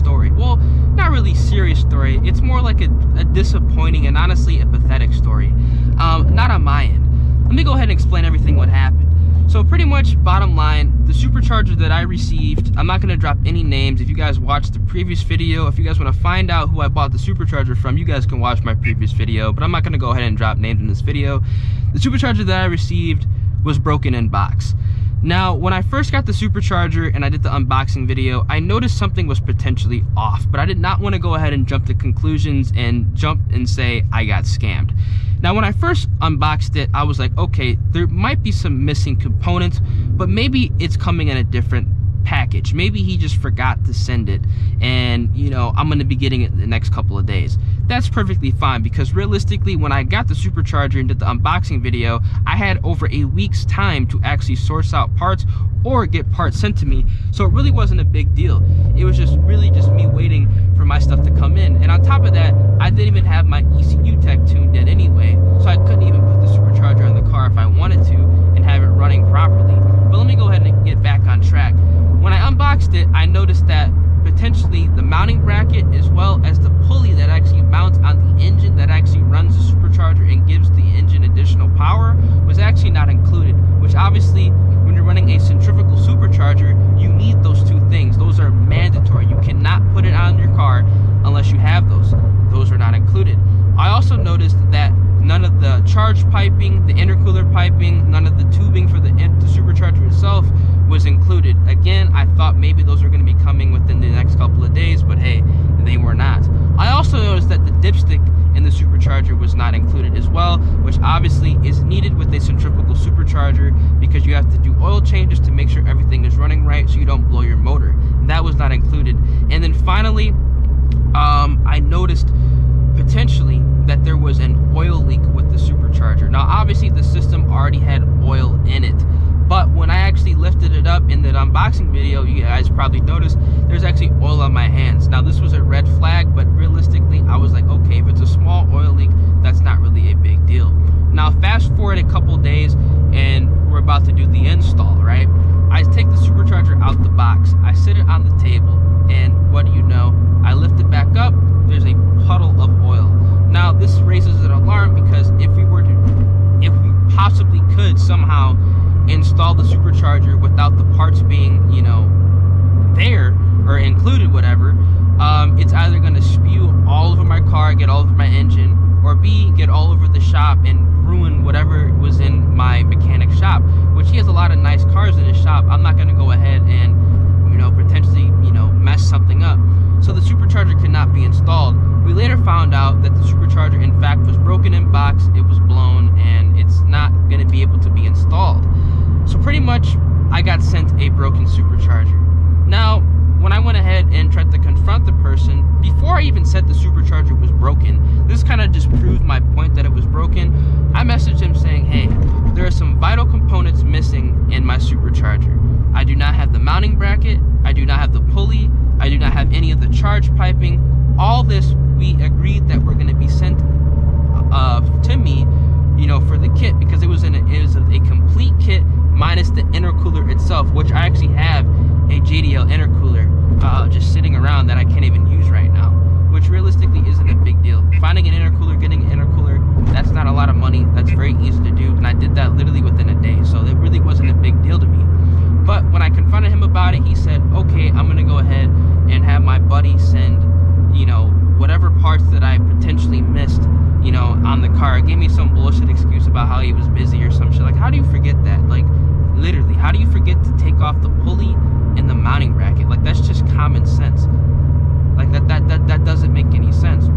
story. Well, not really serious story. It's more like a disappointing and honestly a pathetic story. Not on my end. Let me go ahead and explain everything what happened. So pretty much bottom line, the supercharger that I received, I'm not going to drop any names. If you guys watched the previous video, if you guys want to find out who I bought the supercharger from, you guys can watch my previous video, but I'm not going to go ahead and drop names in this video. The supercharger that I received was broken in box. Now, when I first got the supercharger and I did the unboxing video, I noticed something was potentially off, but I did not want to go ahead and jump to conclusions and jump and say I got scammed. Now, when I first unboxed it, I was like, okay, there might be some missing components, but maybe it's coming in a different package. Maybe he just forgot to send it, and you know, I'm going to be getting it in the next couple of days. That's perfectly fine, because realistically, when I got the supercharger and did the unboxing video, I had over a week's time to actually source out parts or get parts sent to me, so it really wasn't a big deal. It was just really just me waiting for my stuff to come in. And on top of that, I didn't even have my ECU tech tuned in anyway, so I couldn't even put the supercharger in the car if I wanted to and have it running properly. But let me go ahead and get back on track. When I unboxed it, I noticed that potentially the mounting bracket as well as the pulley that actually mounts on the engine that actually runs the supercharger and gives the engine additional power was actually not included, which obviously when you're running a centrifugal supercharger, you need those two things. Those are mandatory. You cannot put it on your car unless you have those. Those are not included. I also noticed that none of the charge piping, the intercooler piping, none of the tubing for the supercharger itself was included. Again, I thought maybe those were going to be coming within the next couple of days, but hey, they were not. I also noticed that the dipstick in the supercharger was not included as well, which obviously is needed with a centrifugal supercharger because you have to do oil changes to make sure everything is running right so you don't blow your motor. That was not included. And then finally, I noticed potentially that there was an oil leak with the supercharger. Now obviously the system already had oil in it, but when I actually lifted it up in the unboxing video, you guys probably noticed there's actually oil on my hands. Now this was a red flag, but realistically I was like, okay, if it's a small oil leak, that's not really a big deal. Now fast forward a couple days and we're about to do the install, right? I take the supercharger out the box, I sit it on the table, and what do you know, I lift it back up, there's a puddle of oil. Now this raises an alarm because if we possibly could somehow install the supercharger without the parts being, you know, there or included, whatever, it's either going to spew all over my car, get all over my engine, or B, get all over the shop and ruin whatever was in my mechanic shop, which he has a lot of nice cars in his shop. I'm not going to go ahead and, you know, potentially, you know, mess something up. So the supercharger could not be installed. We later found out that the supercharger in fact was broken in box, it was blown, and it's not going to be able to be installed. So pretty much I got sent a broken supercharger. Now when I went ahead and tried to confront the person, before I even said the supercharger was broken, this kind of just proved my point that it was broken. I messaged him saying, hey, there are some vital components missing in my supercharger. I do not have the mounting bracket, I do not have the pulley, I do not have any of the charge piping. All this we agreed that we're going to be sent to me, you know, for the kit, because it was a complete kit minus the intercooler itself, which I actually have a JDL intercooler just sitting around that I can't even use right now, which realistically isn't a big deal. Finding an intercooler, getting an intercooler, that's not a lot of money. That's very easy to do, and I did that literally within a day, so it really wasn't a big deal to me. But when I confronted him about it, he said, okay, I'm going to go ahead and have my buddy send, you know, whatever parts that I potentially missed, you know, on the car. Gave me some bullshit excuse about how he was busy or some shit. Like, how do you forget that? Like, literally, how do you forget to take off the pulley and the mounting bracket? Like, that's just common sense. Like, that doesn't make any sense.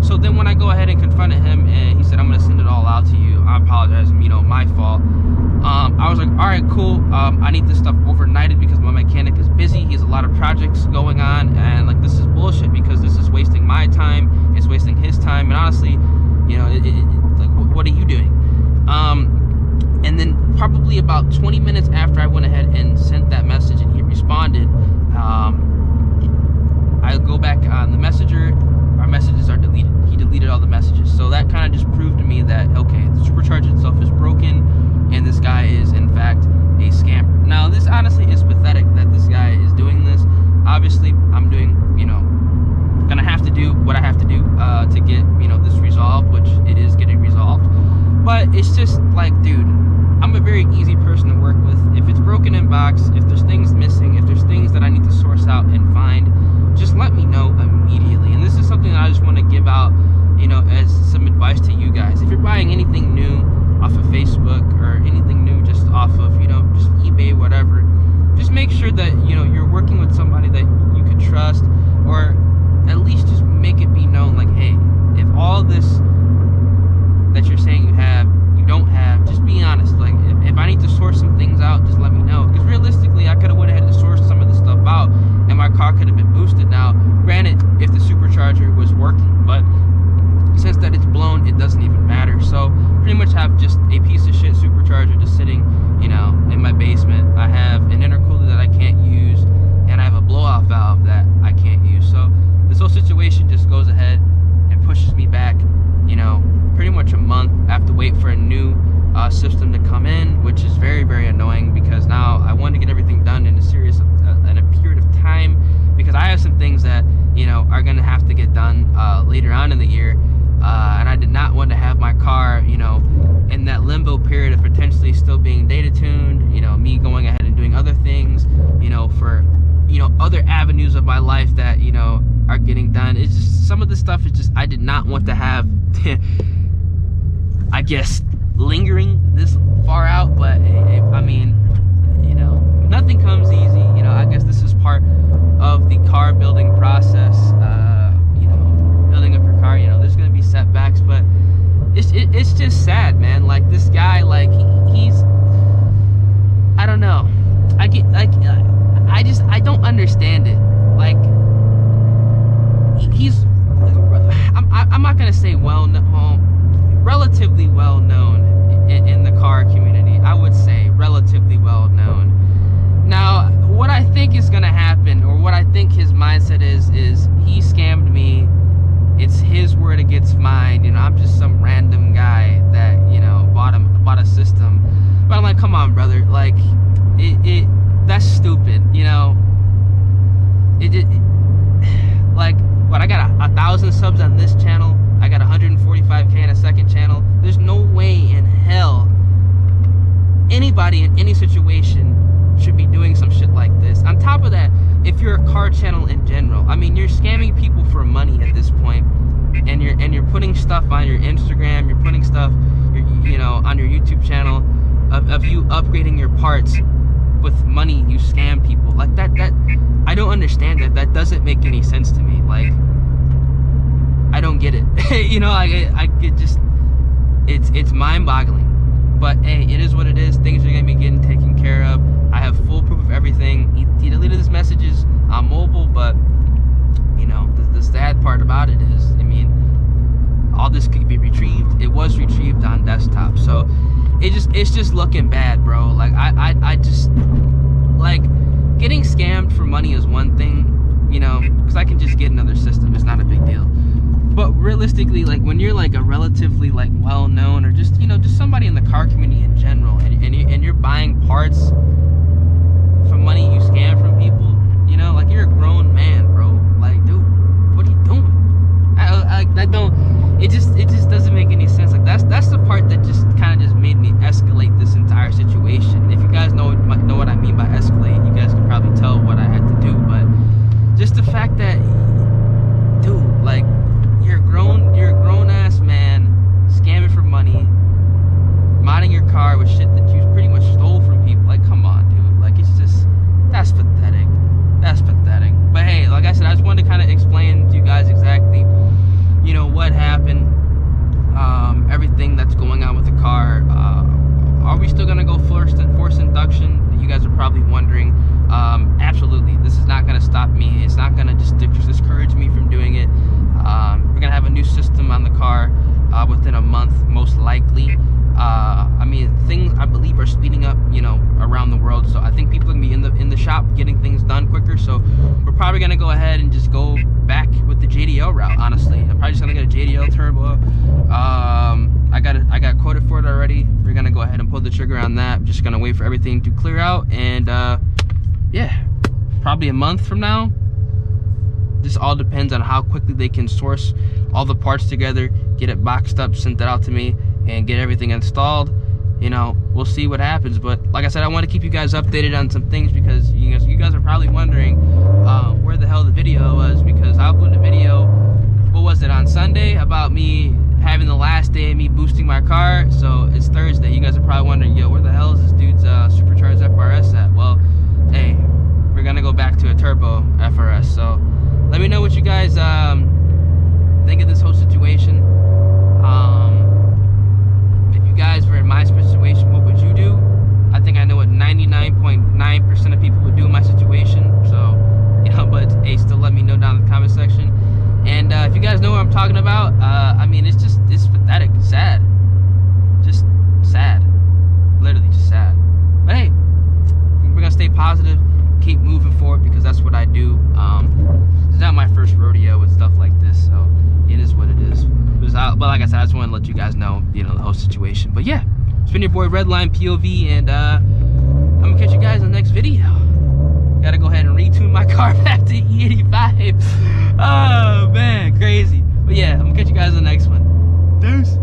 So then when I go ahead and confronted him and he said, I'm going to send it all out to you, I apologize, you know, my fault. I was like, all right, cool. I need this stuff overnighted because my mechanic is busy. He has a lot of projects going on, and like, this is bullshit because this is wasting my time. It's wasting his time, and honestly, you know, like, what are you doing? And then probably about 20 minutes after I went ahead and sent that message and he responded, I go back on the messenger. Our messages are deleted. He deleted all the messages. So that kind of just proved to me that, okay, the supercharger itself is broken and this guy is in fact a scammer. Now this honestly is pathetic that this guy is doing this. Obviously I'm doing, you know, do to get, you know, this resolved, which it is getting resolved. But it's just like, dude, I'm a very easy person to work with. If it's broken in box, if there's things missing, if there's things that I need to source out and find, just let me know immediately. And this is something that I just want to give out, you know, as some advice to you guys. If you're buying anything new off of Facebook or anything new just off of, you know, just eBay, whatever, just make sure that, you know, you're working with somebody that you could trust, or at least just make it be known, like, hey, if all this that you're saying you don't have, just be honest. Like, if I need to source some things out, just let me know. Because realistically, I could have went ahead and sourced some of this stuff out, and my car could have been boosted. Now, granted, if the supercharger was working, but since that it's blown, it doesn't even matter. So pretty much have just a piece of shit supercharger just sitting, you know, in my basement. I have an intercooler that I can't use, and I have a blow-off valve that I can't use. So this whole situation just goes ahead and pushes me back, you know, pretty much a month. I have to wait for a new system to come in, which is very, very annoying, because now I want to get everything done in a period of time, because I have some things that, you know, are going to have to get done later on in the year, and I did not want to have my car, you know, in that limbo period of potentially still being data tuned, you know, me going ahead and doing other things, you know, for, you know, other avenues of my life that, you know, are getting done. It's just, some of the stuff is just, I did not want to have I guess lingering this far out. But I mean, you know, nothing comes easy. You know, I guess this is part of the car building process. You know, building up your car, you know, there's gonna be setbacks, but it's just sad, man. Like, this guy, like, he's, I don't know, I get, like, I don't understand it. Like, he's, I'm not gonna say relatively well known in the car community. I would say relatively well known. Now, what I think is gonna happen, or what I think his mindset is he scammed me. It's his word against mine. You know, I'm just some random guy that, you know, bought a system. But I'm like, come on, brother. Like, that's stupid. You know, like, what, I got 1,000 subs on this channel, I got 145K in a second channel. There's no way in hell anybody in any situation should be doing some shit like this. On top of that, if you're a car channel in general, I mean, you're scamming people for money at this point, and you're putting stuff on your Instagram, you're putting stuff, you know, on your YouTube channel of you upgrading your parts with money. You scam people like that. I don't understand that. That doesn't make any sense to me. Like, I don't get it. You know, I get just, it's mind-boggling. But hey, it is what it is. Things are gonna be getting taken care of. I have full proof of everything. He deleted his messages on mobile, but, you know, the sad part about it is, I mean, all this could be retrieved. It was retrieved on desktop, so it's just looking bad, bro. Like, I just, like, getting scammed for money is one thing, you know, because I can just get another system. It's not a big deal. But realistically, like, when you're like a relatively, like, well-known, or just, you know, just somebody in the car community in general, and you're buying parts for money you scam from people, you know, like, you're a grown man, bro. Like, dude, what are you doing? I don't, it just doesn't make any sense. Like, that's the part that just kind of just made me escalate this entire situation. If you guys know what I mean by escalate, you guys can probably tell what I had to do. But just the fact that, dude, like, you're a grown ass man scamming for money, modding your car with shit that you pretty much stole from people. Like, come on, dude. Like, it's just, that's pathetic. That's pathetic. But hey, like I said, I just wanted to kind of explain to you guys exactly, you know, what happened, everything that's going on with the car. Are we still gonna go forced induction? You guys are probably wondering. Absolutely. This is not gonna stop me. It's not gonna just discourage me from doing it. We're gonna have a new system on the car within a month, most likely. I mean, things, I believe, are speeding up, you know, around the world. So I think people are gonna be in the shop getting things done quicker. So we're probably gonna go ahead and just go back with the JDL route. Honestly, I'm probably just gonna get a JDL turbo. I got quoted for it already. We're gonna go ahead and pull the trigger on that. I'm just gonna wait for everything to clear out, and yeah, probably a month from now, This all depends on how quickly they can source all the parts together, get it boxed up, sent that out to me, and get everything installed. You know, we'll see what happens. But like I said, I want to keep you guys updated on some things, because you guys are probably wondering where the hell the video was, because I uploaded a video, what was it, on Sunday, about me having the last day of me boosting my car. So it's Thursday. You guys are probably wondering, yo, where the hell is this dude's Supercharged FRS at? Well, hey, we're gonna go back to a turbo FRS. So let me know what you guys think of this whole situation. If you guys were in my situation, what would you do? I think I know what 99.9% of people would do in my situation. So, you know, but hey, still let me know down in the comment section. And if you guys know what I'm talking about, I mean, it's pathetic, sad, just sad, literally just sad. But hey, we're gonna stay positive, keep moving forward, because that's what I do. It's not my first rodeo with stuff like this, so it is what it is. But like I said, I just want to let you guys know, you know, the whole situation. But yeah, it's been your boy Redline POV, and I'm gonna catch you guys in the next video. Gotta go ahead and retune my car back to E85. Oh man, crazy. But yeah, I'm gonna catch you guys in the next one. Deuce.